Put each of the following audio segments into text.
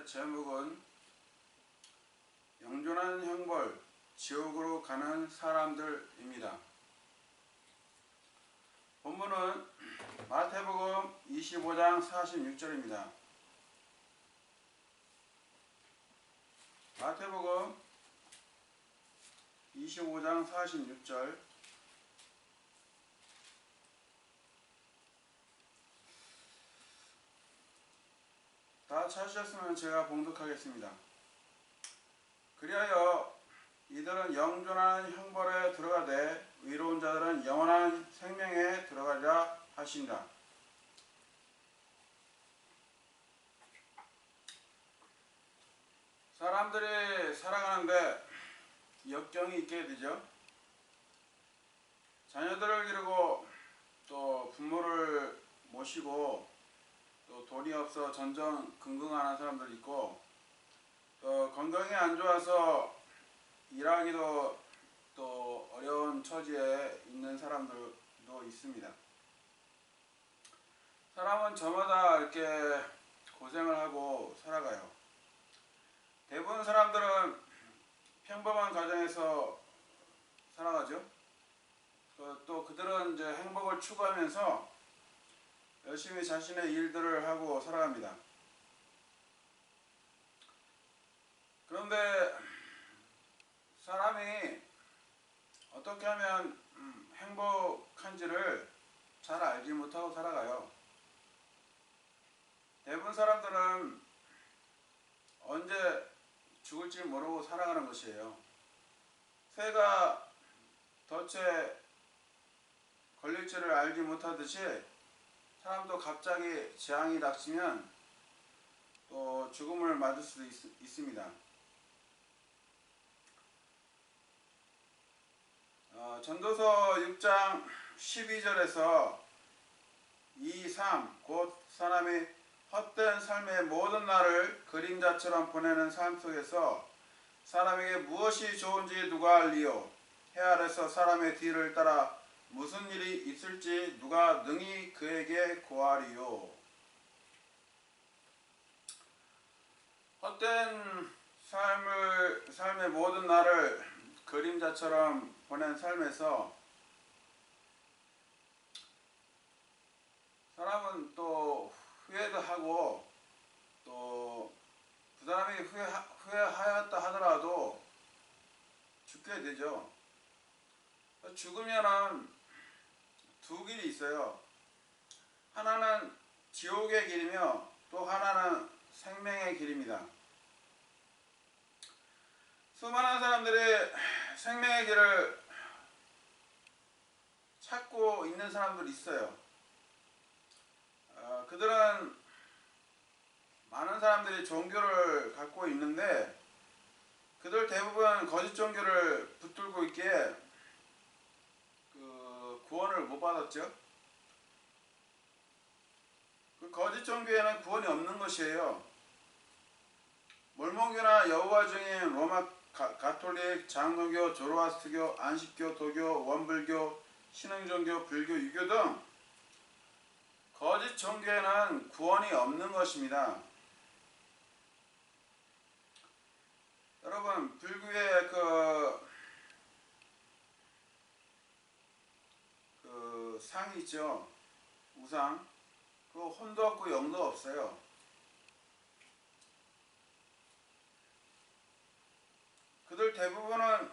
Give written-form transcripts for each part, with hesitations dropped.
오늘의 제목은 영존한 형벌, 지옥으로 가는 사람들입니다. 본문은 마태복음 25장 46절입니다. 마태복음 25장 46절. 다 찾으셨으면 제가 봉독하겠습니다. 그리하여 이들은 영존한 형벌에 들어가되 의로운 자들은 영원한 생명에 들어가리라 하신다. 사람들이 살아가는데 역경이 있게 되죠. 자녀들을 기르고 또 부모를 모시고 또 돈이 없어 전전긍긍하는 사람들 있고, 또 건강이 안 좋아서 일하기도 또 어려운 처지에 있는 사람들도 있습니다. 사람은 저마다 이렇게 고생을 하고 살아가요. 대부분 사람들은 평범한 가정에서 살아가죠. 또 그들은 이제 행복을 추구하면서 열심히 자신의 일들을 하고 살아갑니다. 그런데 사람이 어떻게 하면 행복한지를 잘 알지 못하고 살아가요. 대부분 사람들은 언제 죽을지 모르고 살아가는 것이에요. 새가 덫에 걸릴지를 알지 못하듯이 사람도 갑자기 재앙이 닥치면 또 죽음을 맞을 수도 있습니다. 전도서 6장 12절에서 2, 3 곧 사람이 헛된 삶의 모든 날을 그림자처럼 보내는 삶 속에서 사람에게 무엇이 좋은지 누가 알리요? 해 아래서 사람의 뒤를 따라 무슨 일이 있을지 누가 능히 그에게 고하리요? 헛된 삶의 모든 날을 그림자처럼 보낸 삶에서 사람은 또 후회도 하고, 또 그 사람이 후회하였다 하더라도 죽게 되죠. 죽으면은 두 길이 있어요. 하나는 지옥의 길이며 또 하나는 생명의 길입니다. 수많은 사람들이 생명의 길을 찾고 있는 사람들이 있어요. 그들은 많은 사람들이 종교를 갖고 있는데 그들 대부분 거짓 종교를 붙들고 있기에 구원을 못 받았죠. 그 거짓 종교에는 구원이 없는 것이에요. 몰몬교나 여호와 증인, 로마 가톨릭, 장로교, 조로아스트교, 안식교, 도교, 원불교, 신흥종교, 불교, 유교 등 거짓 종교에는 구원이 없는 것입니다. 여러분, 불교의 그 상이 있죠. 우상. 그 혼도 없고 영도 없어요. 그들 대부분은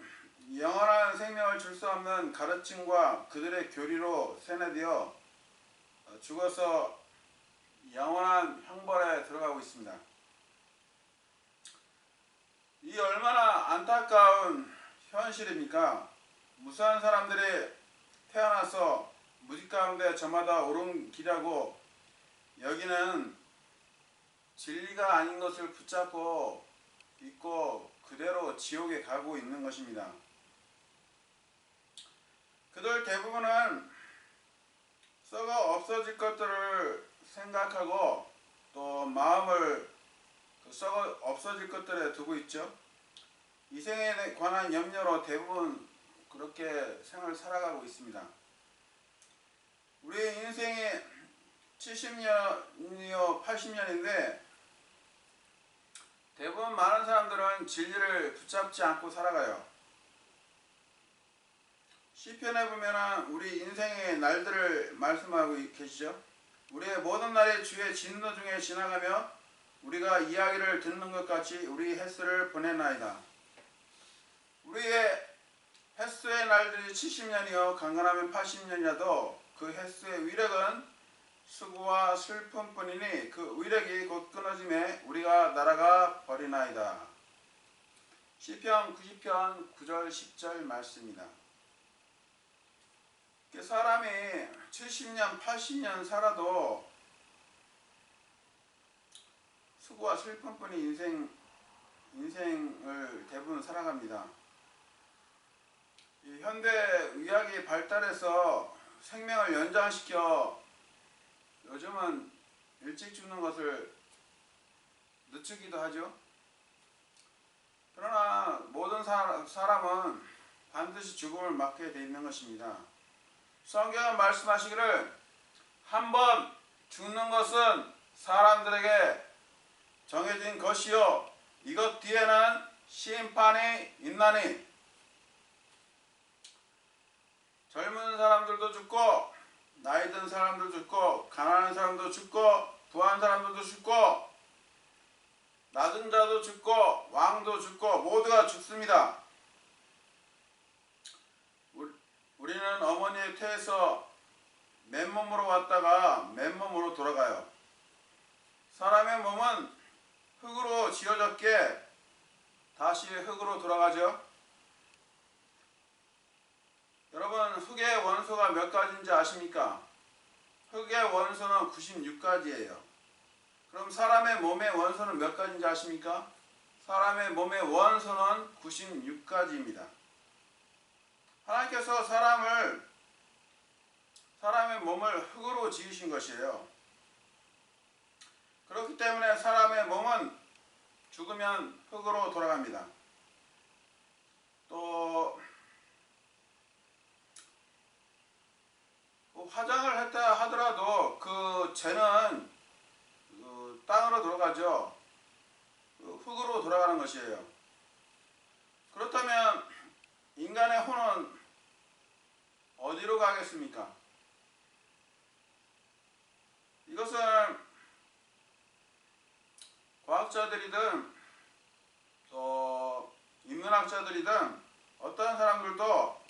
영원한 생명을 줄 수 없는 가르침과 그들의 교리로 세뇌되어 죽어서 영원한 형벌에 들어가고 있습니다. 이 얼마나 안타까운 현실입니까? 무수한 사람들이 태어나서 무지 가운데 저마다 옳은 길이라고 여기는 진리가 아닌 것을 붙잡고 있고 그대로 지옥에 가고 있는 것입니다. 그들 대부분은 썩어 없어질 것들을 생각하고 또 마음을 썩어 없어질 것들에 두고 있죠. 이 생에 관한 염려로 대부분 그렇게 생을 살아가고 있습니다. 우리 인생이 70년이요 80년인데 대부분 많은 사람들은 진리를 붙잡지 않고 살아가요. 시편에 보면은 우리 인생의 날들을 말씀하고 계시죠. 우리의 모든 날이 주의 진노 중에 지나가며 우리가 이야기를 듣는 것 같이 우리 횟수를 보내나이다. 우리의 횟수의 날들이 70년이요 강건하면 80년이라도 그 횟수의 위력은 수고와 슬픔뿐이니 그 위력이 곧 끊어짐에 우리가 날아가 버리나이다. 시편 90편 9절 10절 말씀입니다. 사람이 70년 80년 살아도 수고와 슬픔뿐이 인생을 대부분 살아갑니다. 이 현대 의학이 발달해서 생명을 연장시켜 요즘은 일찍 죽는 것을 늦추기도 하죠. 그러나 모든 사람은 반드시 죽음을 맞게 되어 있는 것입니다. 성경은 말씀하시기를 한번 죽는 것은 사람들에게 정해진 것이요 이것 뒤에는 심판이 있나니. 젊은 사람들도 죽고 나이 든 사람도 죽고 가난한 사람도 죽고 부한 사람들도 죽고 낮은 자도 죽고 왕도 죽고 모두가 죽습니다. 우리는 어머니의 태에서 맨몸으로 왔다가 맨몸으로 돌아가요. 사람의 몸은 흙으로 지어졌기에 다시 흙으로 돌아가죠. 여러분, 흙의 원소가 몇 가지인지 아십니까? 흙의 원소는 96가지예요. 그럼 사람의 몸의 원소는 몇 가지인지 아십니까? 사람의 몸의 원소는 96가지입니다. 하나님께서 사람의 몸을 흙으로 지으신 것이에요. 그렇기 때문에 사람의 몸은 죽으면 흙으로 돌아갑니다. 또 화장을 했다 하더라도 그 죄는 땅으로 돌아가죠. 흙으로 돌아가는 것이에요. 그렇다면 인간의 혼은 어디로 가겠습니까? 이것은 과학자들이든 또 인문학자들이든 어떤 사람들도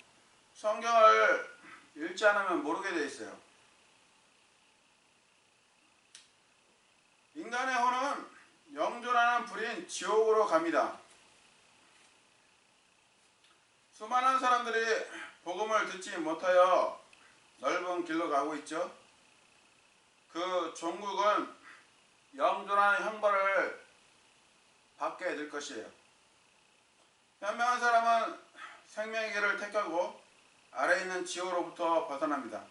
성경을 읽지 않으면 모르게 되어 있어요. 인간의 혼은 영존하는 불인 지옥으로 갑니다. 수많은 사람들이 복음을 듣지 못하여 넓은 길로 가고 있죠. 그 종국은 영존하는 형벌을 받게 될 것이에요. 현명한 사람은 생명의 길을 택하고 아래에 있는 지옥으로부터 벗어납니다.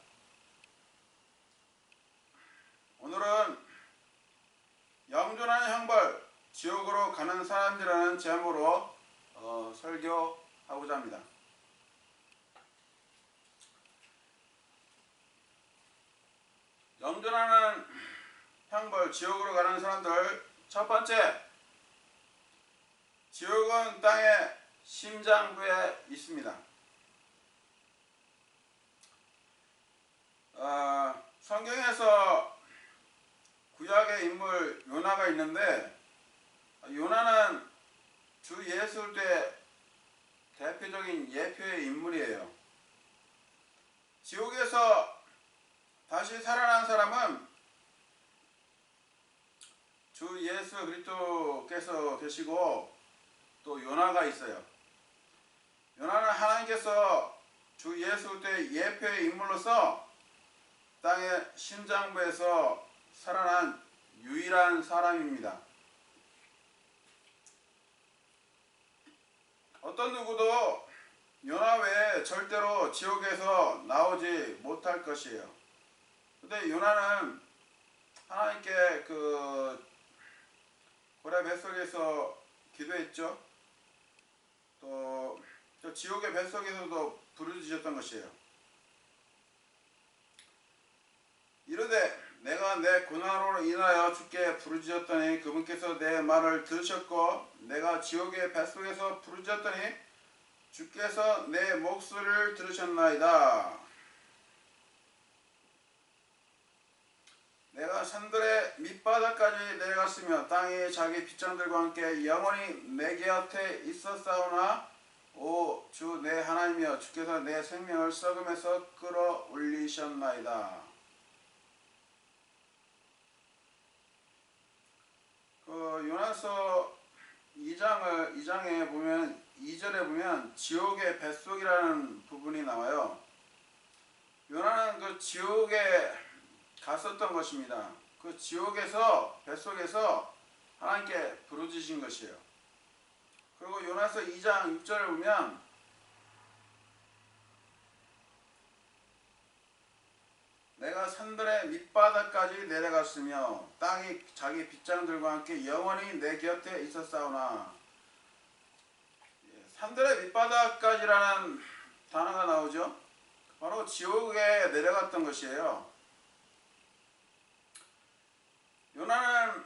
오늘은 영존하는 형벌, 지옥으로 가는 사람들이라는 제목으로 설교하고자 합니다. 영존하는 형벌, 지옥으로 가는 사람들, 첫 번째, 지옥은 땅의 심장부에 있습니다. 성경에서 구약의 인물 요나가 있는데, 요나는 주 예수 때 대표적인 예표의 인물이에요. 지옥에서 다시 살아난 사람은 주 예수 그리스도께서 계시고 또 요나가 있어요. 요나는 하나님께서 주 예수 때 예표의 인물로서 땅의 심장부에서 살아난 유일한 사람입니다. 어떤 누구도 요나 외에 절대로 지옥에서 나오지 못할 것이에요. 근데 요나는 하나님께 그 고래 뱃속에서 기도했죠. 또 저 지옥의 뱃속에서도 부르짖었던 것이에요. 이르되 내가 내 고난으로 인하여 주께 부르짖었더니 그분께서 내 말을 들으셨고 내가 지옥의 뱃속에서 부르짖었더니 주께서 내 목소리를 들으셨나이다. 내가 산들의 밑바닥까지 내려갔으며 땅이 자기 빗장들과 함께 영원히 내 곁에 있었사오나 오 주 내 하나님이여 주께서 내 생명을 썩음에서 끌어올리셨나이다. 요나서 2장에 보면 2절에 보면 지옥의 뱃속이라는 부분이 나와요. 요나는 그 지옥에 갔었던 것입니다. 그 지옥에서 뱃속에서 하나님께 부르짖으신 것이에요. 그리고 요나서 2장 6절을 보면 내가 산들의 밑바닥까지 내려갔으며 땅이 자기 빗장들과 함께 영원히 내 곁에 있었사오나 산들의 밑바닥까지라는 단어가 나오죠. 바로 지옥에 내려갔던 것이에요. 요나는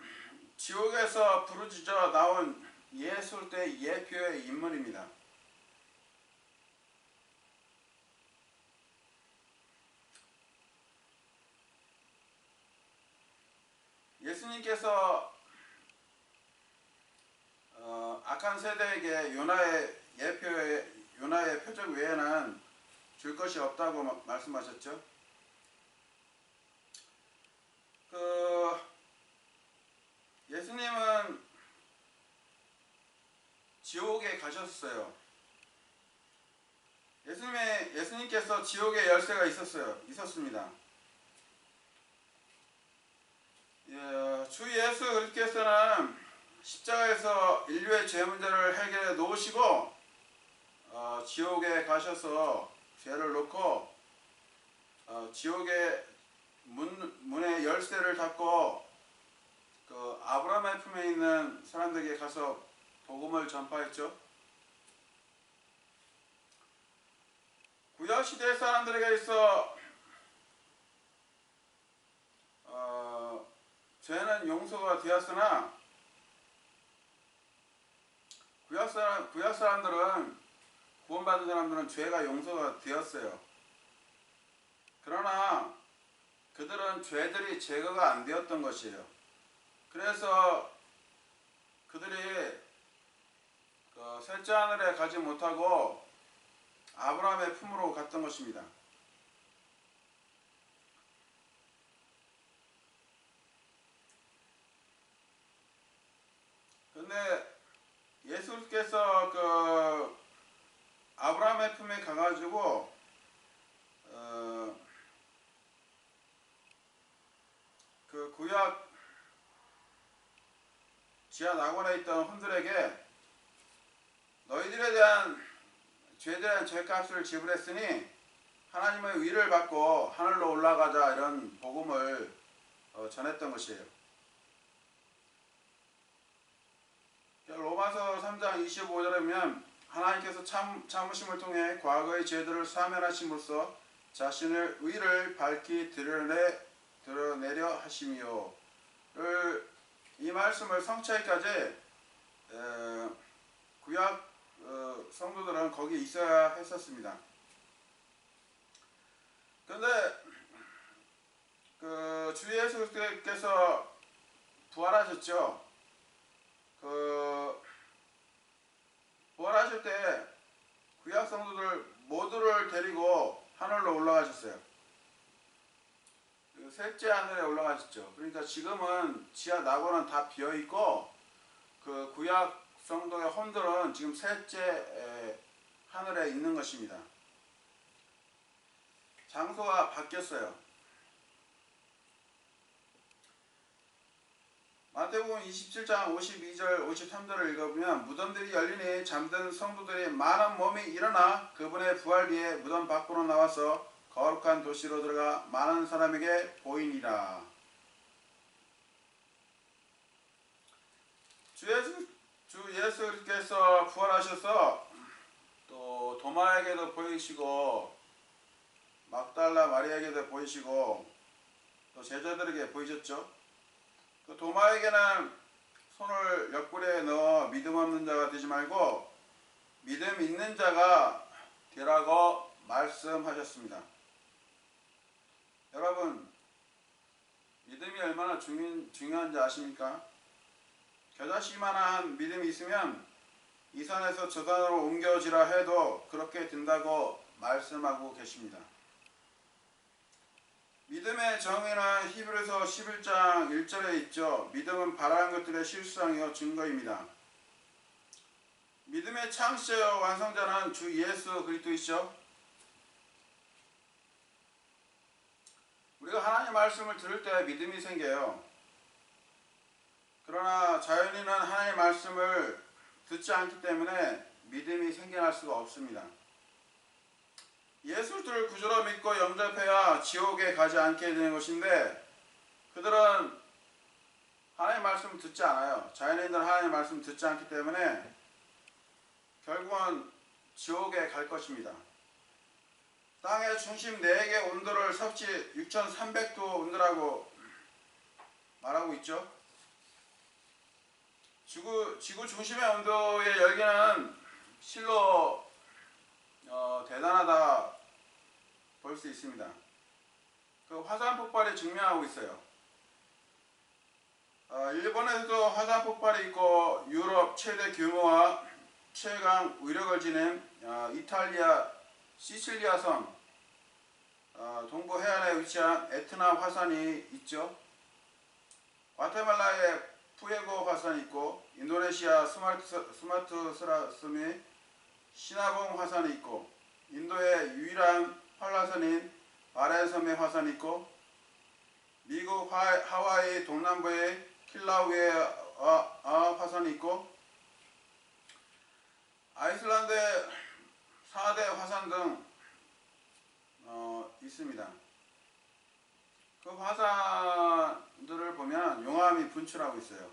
지옥에서 부르짖어 나온 예술대 예표의 인물입니다. 예수님께서 악한 세대에게 요나의 표적 외에는 줄 것이 없다고 말씀하셨죠. 예수님은 지옥에 가셨어요. 예수님께서 지옥의 열쇠가 있었습니다. 주 예수 그리스도께서는 십자가에서 인류의 죄 문제를 해결해 놓으시고 지옥에 가셔서 죄를 놓고 지옥의 문의 열쇠를 닫고 그 아브라함의 품에 있는 사람들에게 가서 복음을 전파했죠. 구약시대 사람들에게 있어 죄는 용서가 되었으나 구약 사람들은 구원받은 사람들은 죄가 용서가 되었어요. 그러나 그들은 죄들이 제거가 안 되었던 것이에요. 그래서 그들이 셋째 하늘에 가지 못하고 아브라함의 품으로 갔던 것입니다. 근데 예수께서 아브라함의 품에 가가지고 그 구약 지하 낙원에 있던 혼들에게 너희들에 대한 죄에 대한 죄값을 지불했으니 하나님의 위를 받고 하늘로 올라가자 이런 복음을 전했던 것이에요. 로마서 3장 25절에 보면 하나님께서 참으심을 통해 과거의 죄들을 사면하심으로써 자신의 의를 밝히 드러내려 하심이요. 이 말씀을 성취하기까지 구약 성도들은 거기 있어야 했었습니다. 그런데 주 예수께서 부활하셨죠. 부활하실 때 구약 성도들 모두를 데리고 하늘로 올라가셨어요. 셋째 하늘에 올라가셨죠. 그러니까 지금은 지하 낙원은 다 비어있고 그 구약 성도의 혼들은 지금 셋째 하늘에 있는 것입니다. 장소가 바뀌었어요. 마태복음 27장 52절 53절을 읽어보면 무덤들이 열리니 잠든 성도들이 많은 몸이 일어나 그분의 부활 뒤에 무덤 밖으로 나와서 거룩한 도시로 들어가 많은 사람에게 보이니라. 주 예수께서 부활하셔서 또 도마에게도 보이시고 막달라 마리아에게도 보이시고 또 제자들에게 보이셨죠. 그 도마에게는 손을 옆구리에 넣어 믿음 없는 자가 되지 말고 믿음 있는 자가 되라고 말씀하셨습니다. 여러분, 믿음이 얼마나 중요한지 아십니까? 겨자씨만한 믿음이 있으면 이 산에서 저 산으로 옮겨지라 해도 그렇게 된다고 말씀하고 계십니다. 믿음의 정의는 히브리서 11장 1절에 있죠. 믿음은 바라는 것들의 실상이요 증거입니다. 믿음의 창시자요 완성자는 주 예수 그리스도이시죠. 우리가 하나님의 말씀을 들을 때 믿음이 생겨요. 그러나 자연인은 하나님의 말씀을 듣지 않기 때문에 믿음이 생겨날 수가 없습니다. 예수를 구주로 믿고 영접해야 지옥에 가지 않게 되는 것인데 그들은 하나님의 말씀을 듣지 않아요. 자연인들은 하나님의 말씀을 듣지 않기 때문에 결국은 지옥에 갈 것입니다. 땅의 중심 4개 온도를 섭씨 6300도 온도라고 말하고 있죠. 지구 중심의 온도의 열기는 실로 대단하다 볼 수 있습니다. 그 화산 폭발이 증명하고 있어요. 일본에서도 화산 폭발이 있고 유럽 최대 규모와 최강 위력을 지닌 이탈리아 시칠리아 섬 동부 해안에 위치한 에트나 화산이 있죠. 과테말라의 푸에고 화산이 있고 인도네시아 스마트라섬의 시나봉 화산이 있고 인도의 유일한 활화산인 바레섬의 화산이 있고 미국 하와이 동남부의 킬라우에 화산이 있고 아이슬란드의 4대 화산 등 있습니다. 그 화산들을 보면 용암이 분출하고 있어요.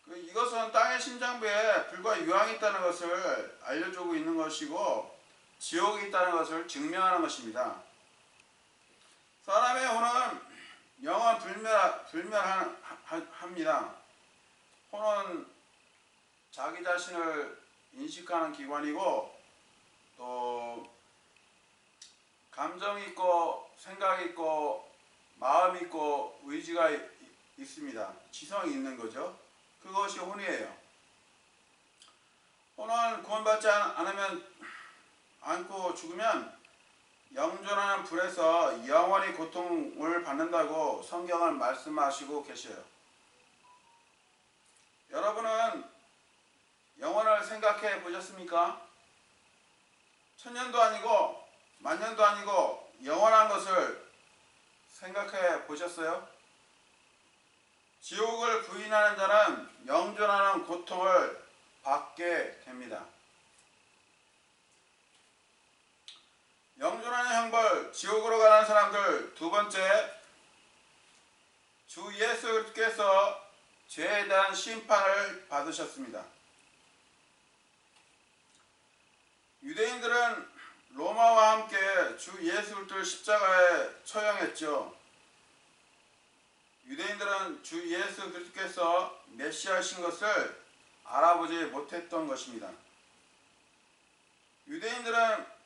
이것은 땅의 심장부에 불과 유황이 있다는 것을 알려주고 있는 것이고 지옥이 있다는 것을 증명하는 것입니다. 사람의 혼은 영원 불멸합니다. 혼은 자기 자신을 인식하는 기관이고 또 감정이 있고 생각이 있고 마음이 있고 의지가 있습니다. 지성이 있는 거죠. 그것이 혼이에요. 혼은 구원받지 않고 죽으면 영존하는 불에서 영원히 고통을 받는다고 성경은 말씀하시고 계셔요. 여러분은 영원을 생각해 보셨습니까? 천년도 아니고 만년도 아니고 영원한 것을 생각해 보셨어요? 지옥을 부인하는 자는 영존하는 고통을 받게 됩니다. 영존하는 형벌, 지옥으로 가는 사람들. 두 번째, 주 예수께서 죄에 대한 심판을 받으셨습니다. 유대인들은 로마와 함께 주 예수 그리스도를 십자가에 처형했죠. 유대인들은 주 예수 그리스도께서 메시아이신 것을 알아보지 못했던 것입니다. 유대인들은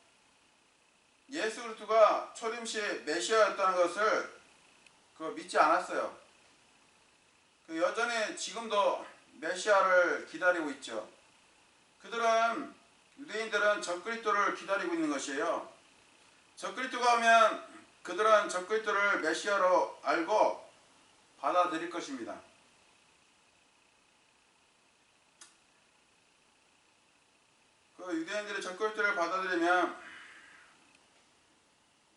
예수 그리스도가 초림시 메시아였다는 것을 믿지 않았어요. 여전히 지금도 메시아를 기다리고 있죠. 유대인들은 적그리스도를 기다리고 있는 것이에요. 적그리스도가 오면 그들은 적그리스도를 메시아로 알고 받아들일 것입니다. 유대인들이 적그리스도를 받아들이면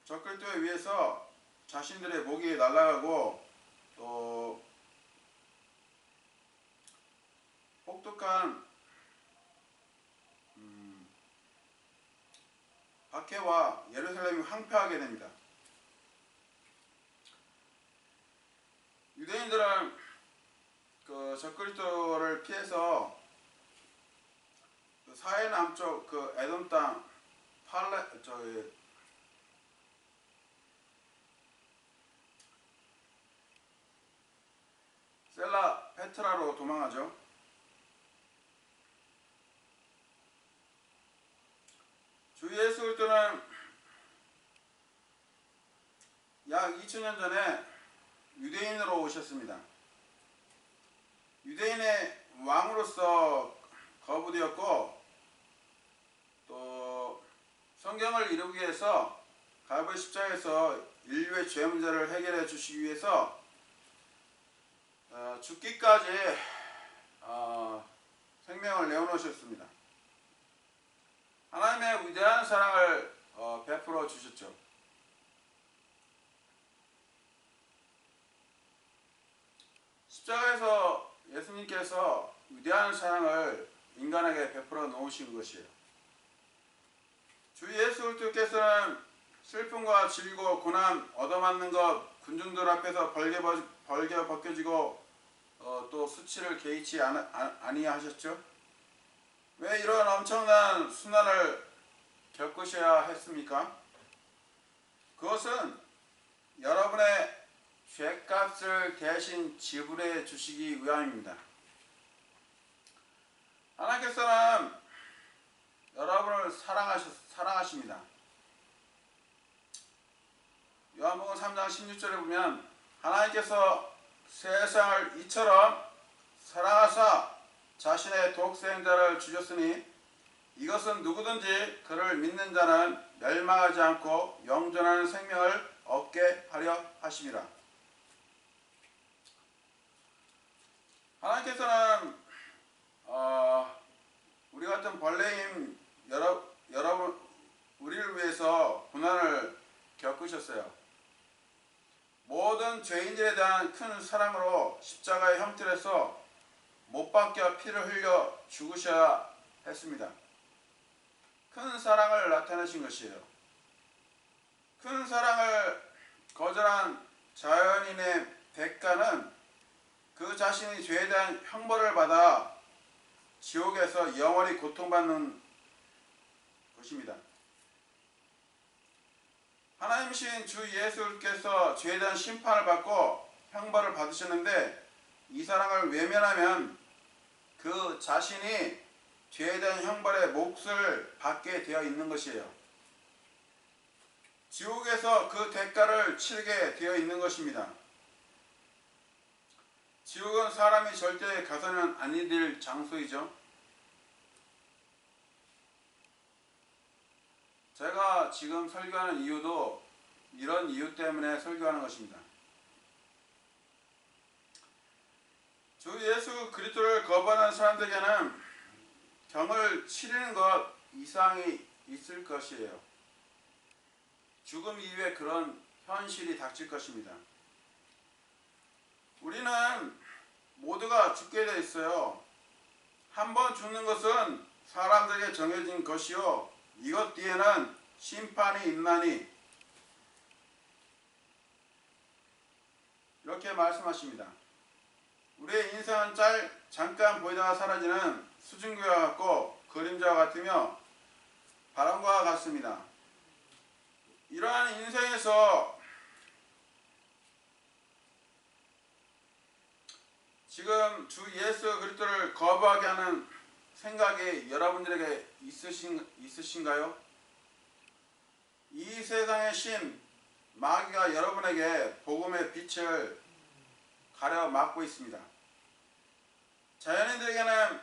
적그리스도에 의해서 자신들의 목이 날아가고 또 혹독한 박해와 예루살렘이 황폐하게 됩니다. 유대인들은 적그리스도를 피해서 사해 남쪽 에돔 땅 페트라로 도망하죠. 주 예수 그리스도는 약 2000년 전에 유대인으로 오셨습니다. 유대인의 왕으로서 거부되었고, 또 성경을 이루기 위해서 갈보리 십자가에서 인류의 죄 문제를 해결해 주시기 위해서 죽기까지 생명을 내어놓으셨습니다. 하나님의 위대한 사랑을 베풀어 주셨죠. 십자가에서 예수님께서 위대한 사랑을 인간에게 베풀어 놓으신 것이에요. 주 예수 그리스도께서는 슬픔과 질고 고난, 얻어맞는 것, 군중들 앞에서 벌게 벗겨지고 또 수치를 개의치 아니하셨죠. 왜 이런 엄청난 순환을 겪으셔야 했습니까? 그것은 여러분의 죄값을 대신 지불해 주시기 위함입니다. 하나님께서는 여러분을 사랑하십니다. 요한복음 3장 16절에 보면 하나님께서 세상을 이처럼 사랑하사 자신의 독생자를 주셨으니 이것은 누구든지 그를 믿는 자는 멸망하지 않고 영존하는 생명을 얻게 하려 하심이라. 하나님께서는 우리 같은 벌레임 여러분 우리를 위해서 고난을 겪으셨어요. 모든 죄인들에 대한 큰 사랑으로 십자가의 형틀에서 못 박혀 피를 흘려 죽으셔야 했습니다. 큰 사랑을 나타내신 것이에요. 큰 사랑을 거절한 자연인의 대가는 그 자신이 죄에 대한 형벌을 받아 지옥에서 영원히 고통받는 것입니다. 하나님이신 주 예수께서 죄에 대한 심판을 받고 형벌을 받으셨는데 이 사랑을 외면하면 그 자신이 죄에 대한 형벌의 몫을 받게 되어 있는 것이에요. 지옥에서 그 대가를 치르게 되어 있는 것입니다. 지옥은 사람이 절대 가서는 아니 될 장소이죠. 제가 지금 설교하는 이유도 이런 이유 때문에 설교하는 것입니다. 주 예수 그리스도를 거부하는 사람들에게는 병을 치르는 것 이상이 있을 것이에요. 죽음 이후에 그런 현실이 닥칠 것입니다. 우리는 모두가 죽게 되어 있어요. 한 번 죽는 것은 사람들에게 정해진 것이요 이것 뒤에는 심판이 있나니 이렇게 말씀하십니다. 우리의 인생은 잠깐 보이다가 사라지는 수증기와 같고 그림자와 같으며 바람과 같습니다. 이러한 인생에서 지금 주 예수 그리스도를 거부하게 하는 생각이 여러분들에게 있으신가요? 이 세상의 신 마귀가 여러분에게 복음의 빛을 가려막고 있습니다. 자연인들에게는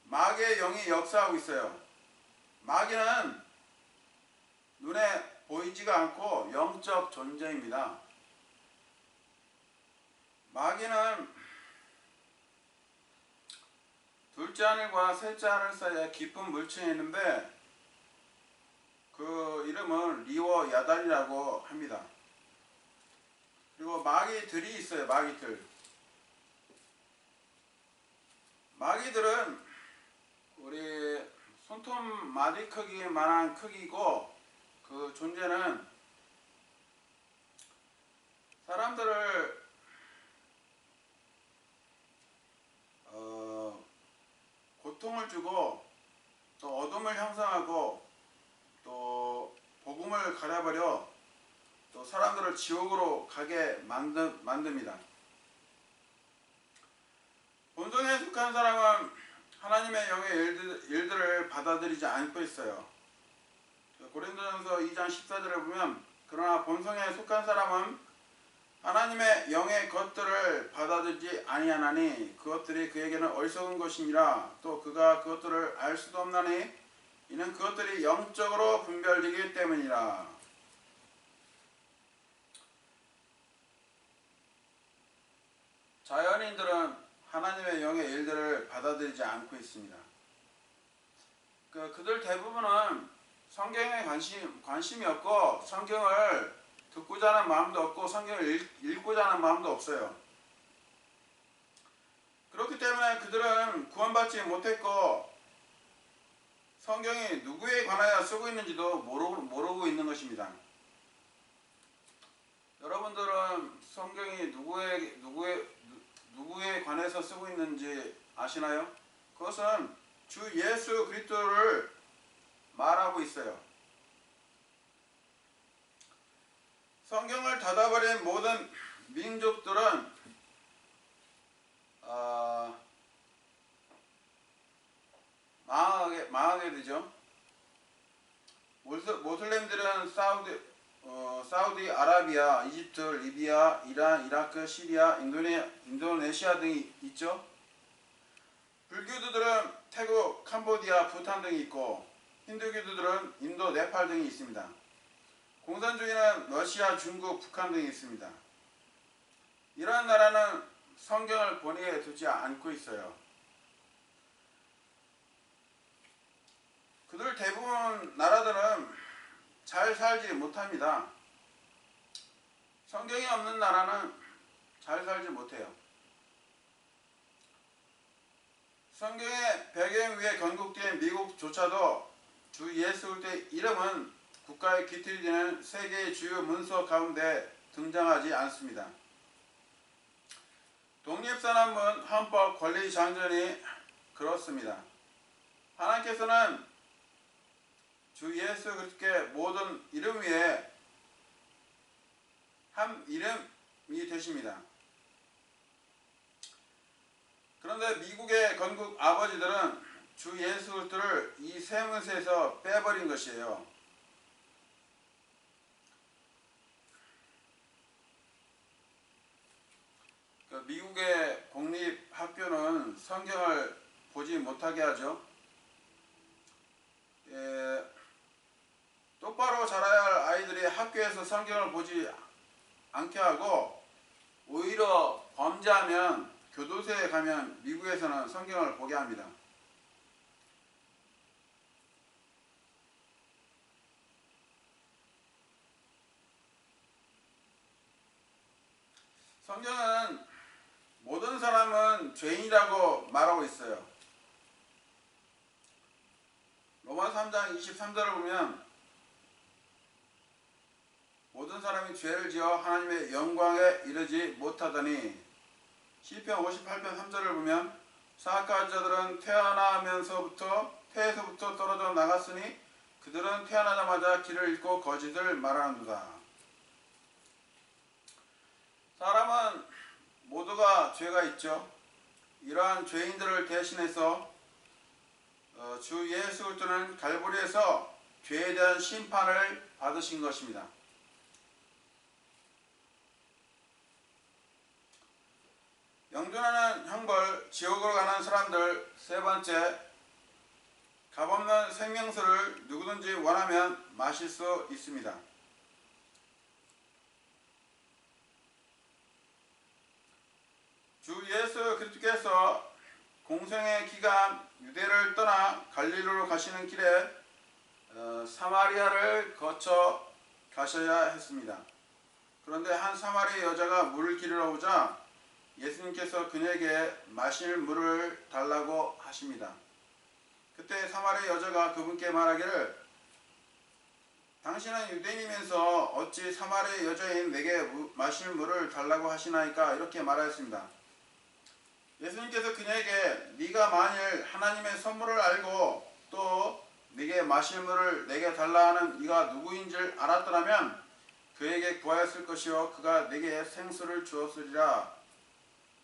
마귀의 영이 역사하고 있어요. 마귀는 눈에 보이지가 않고 영적 존재입니다. 마귀는 둘째 하늘과 셋째 하늘 사이에 깊은 물층에 있는데 그 이름은 리워 야달이라고 합니다. 그리고 마귀들이 있어요. 마귀들은 우리 손톱 마디 크기만한 크기고 그 존재는 사람들을 고통을 주고 또 어둠을 형성하고 또 복음을 가려버려 또 사람들을 지옥으로 가게 만듭니다. 받아들이지 않고 있어요. 고린도전서 2장 14절에 보면 그러나 본성에 속한 사람은 하나님의 영의 것들을 받아들이지 아니하나니 그것들이 그에게는 어리석은 것이니라. 또 그가 그것들을 알 수도 없나니 이는 그것들이 영적으로 분별되기 때문이라. 자연인들은 하나님의 영의 일들을 받아들이지 않고 있습니다. 그들 대부분은 성경에 관심이 없고 성경을 듣고자 하는 마음도 없고 성경을 읽고자 하는 마음도 없어요. 그렇기 때문에 그들은 구원받지 못했고 성경이 누구에 관하여 쓰고 있는지도 모르고 있는 것입니다. 여러분들은 성경이 누구에 관해서 쓰고 있는지 아시나요? 그것은 주 예수 그리스도를 말하고 있어요. 성경을 닫아버린 모든 민족들은 망하게 되죠. 모슬렘들은 사우디 아라비아, 이집트, 리비아, 이란, 이라크, 시리아, 인도네시아 등이 있죠. 불교도들은 태국, 캄보디아, 부탄 등이 있고 힌두교도들은 인도, 네팔 등이 있습니다. 공산주의는 러시아, 중국, 북한 등이 있습니다. 이러한 나라는 성경을 본위에 두지 않고 있어요. 그들 대부분 나라들은 잘 살지 못합니다. 성경이 없는 나라는 잘 살지 못해요. 성경의 배경 위에 건국된 미국조차도 주 예수 그리스도의 이름은 국가의 기틀이 되는 세계의 주요 문서 가운데 등장하지 않습니다. 독립선언문, 헌법, 권리장전이 그렇습니다. 하나님께서는 주 예수 그리스도의 모든 이름 위에 한 이름이 되십니다. 그런데 미국의 건국 아버지들은 주 예수 그리스도를 이 세 문서에서 빼버린 것이에요. 미국의 공립학교는 성경을 보지 못하게 하죠. 똑바로 자라야 할 아이들이 학교에서 성경을 보지 않게 하고 오히려 범죄하면 교도소에 가면 미국에서는 성경을 보게 합니다. 성경은 모든 사람은 죄인이라고 말하고 있어요. 로마서 3장 23절을 보면 모든 사람이 죄를 지어 하나님의 영광에 이르지 못하더니 시편 58편 3절을 보면 사악한 자들은 태에서부터 떨어져 나갔으니 그들은 태어나자마자 길을 잃고 거짓을 말하는도다. 사람은 모두가 죄가 있죠. 이러한 죄인들을 대신해서 주 예수 그리스도는 갈보리에서 죄에 대한 심판을 받으신 것입니다. 영존하는 형벌, 지옥으로 가는 사람들. 세 번째, 값없는 생명수를 누구든지 원하면 마실 수 있습니다. 주 예수 그리스도께서 공생의 기간 유대를 떠나 갈릴리로 가시는 길에 사마리아를 거쳐 가셔야 했습니다. 그런데 한 사마리아 여자가 물을 기르러 오자 예수님께서 그녀에게 마실 물을 달라고 하십니다. 그때 사마리아 여자가 그분께 말하기를 당신은 유대인이면서 어찌 사마리아 여자인 내게 마실 물을 달라고 하시나이까? 이렇게 말하였습니다. 예수님께서 그녀에게 네가 만일 하나님의 선물을 알고 또 네게 마실 물을 내게 달라 하는 이가 누구인 줄 알았더라면 그에게 구하였을 것이요 그가 네게 생수를 주었으리라.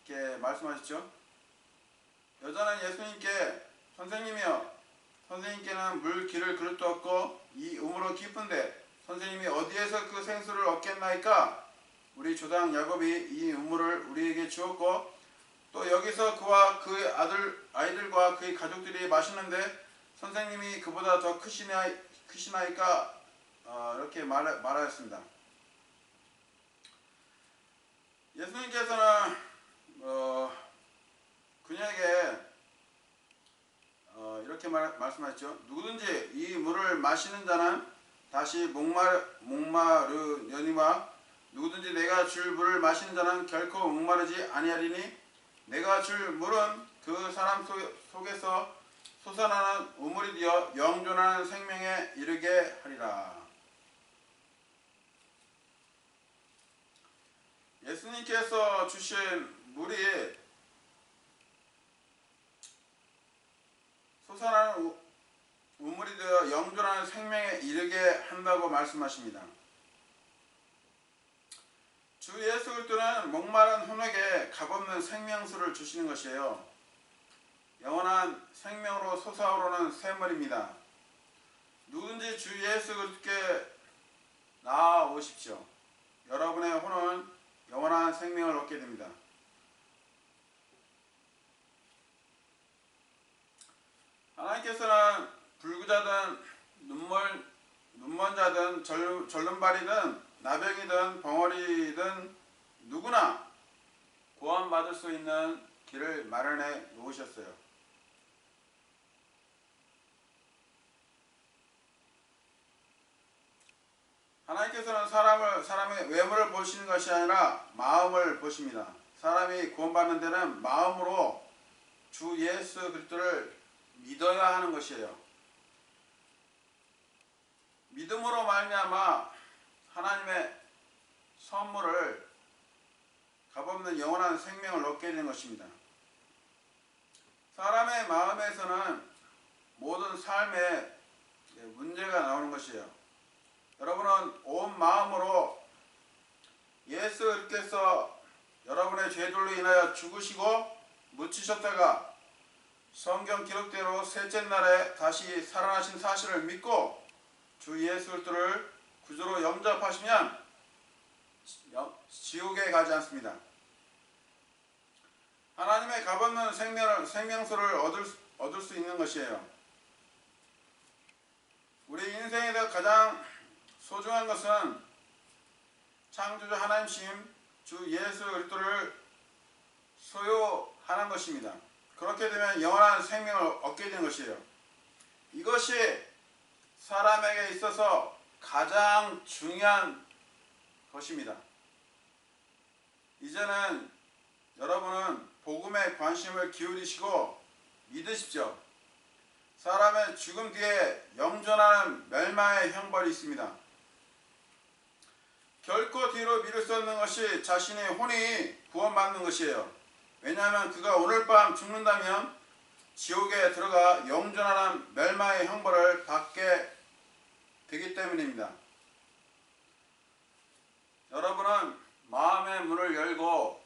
이렇게 말씀하셨죠. 여자는 예수님께 선생님이여 선생님께는 물 기를 그릇도 없고 이 우물은 깊은데 선생님이 어디에서 그 생수를 얻겠나이까? 우리 조상 야곱이 이 우물을 우리에게 주었고 또 여기서 그와 그 아이들과 그의 가족들이 마시는데 선생님이 그보다 더 크시나이까? 이렇게 말하였습니다. 예수님께서는 그녀에게 이렇게 말씀하셨죠. 누구든지 이 물을 마시는 자는 다시 목마르려니와 누구든지 내가 줄 물을 마시는 자는 결코 목마르지 아니하리니 내가 줄 물은 그 사람 속에서 솟아나는 우물이 되어 영존하는 생명에 이르게 하리라. 예수님께서 주신 물이 솟아나는 우물이 되어 영존하는 생명에 이르게 한다고 말씀하십니다. 주 예수 그리스도는 목마른 혼에게 값없는 생명수를 주시는 것이에요. 영원한 생명으로 솟아오르는 샘물입니다. 누구든지 주 예수 그리스도께 나아오십시오. 여러분의 혼은 영원한 생명을 얻게 됩니다. 하나님께서는 불구자든 눈먼자든 절름발이든 나병이든 벙어리든 누구나 구원받을 수 있는 길을 마련해 놓으셨어요. 하나님께서는 사람의 외모를 보시는 것이 아니라 마음을 보십니다. 사람이 구원받는 데는 마음으로 주 예수 그리스도를 믿어야 하는 것이에요. 믿음으로 말미암아 하나님의 선물을 값없는 영원한 생명을 얻게 되는 것입니다. 사람의 마음에서는 모든 삶에 문제가 나오는 것이에요. 여러분은 온 마음으로 예수 그리스도께서 여러분의 죄들로 인하여 죽으시고 묻히셨다가 성경 기록대로 셋째 날에 다시 살아나신 사실을 믿고 주 예수 그리스도를 구주로 영접하시면 지옥에 가지 않습니다. 하나님의 값없는 생명수를 얻을 수 있는 것이에요. 우리 인생에서 가장 소중한 것은 창조주 하나님이신 주 예수 그리스도를 소유하는 것입니다. 그렇게 되면 영원한 생명을 얻게 되는 것이에요. 이것이 사람에게 있어서 가장 중요한 것입니다. 이제는 여러분은 복음에 관심을 기울이시고 믿으십시오. 사람의 죽음 뒤에 영존하는 멸망의 형벌이 있습니다. 결코 뒤로 미룰 수 없는 것이 자신의 혼이 구원받는 것이에요. 왜냐하면 그가 오늘 밤 죽는다면 지옥에 들어가 영존하는 멸망의 형벌을 받게 되기 때문입니다. 여러분은 마음의 문을 열고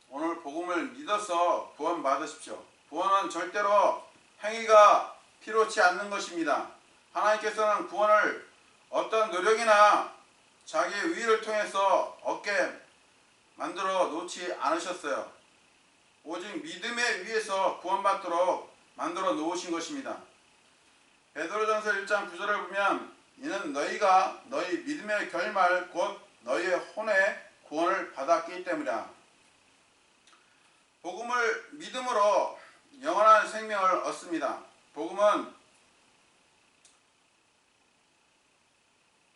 오늘 복음을 믿어서 구원 받으십시오. 구원은 절대로 행위가 필요치 않는 것입니다. 하나님께서는 구원을 어떤 노력이나 자기의 의를 통해서 얻게 만들어 놓지 않으셨어요. 오직 믿음에 의해서 구원받도록 만들어 놓으신 것입니다. 베드로전서 1장 9절을 보면 이는 너희가 너희 믿음의 결말 곧 너희의 혼의 구원을 받았기 때문이라. 복음을 믿음으로 영원한 생명을 얻습니다. 복음은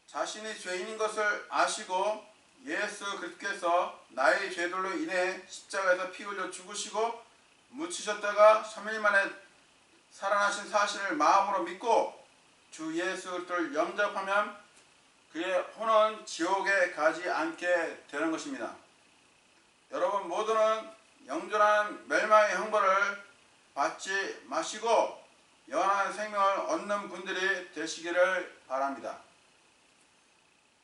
자신이 죄인인 것을 아시고 예수 그리스도께서 나의 죄들로 인해 십자가에서 피 흘려 죽으시고 묻히셨다가 3일 만에 살아나신 사실을 마음으로 믿고 주 예수 그리스도를 영접하면 그의 혼은 지옥에 가지 않게 되는 것입니다. 여러분 모두는 영존한 멸망의 형벌을 받지 마시고 영원한 생명을 얻는 분들이 되시기를 바랍니다.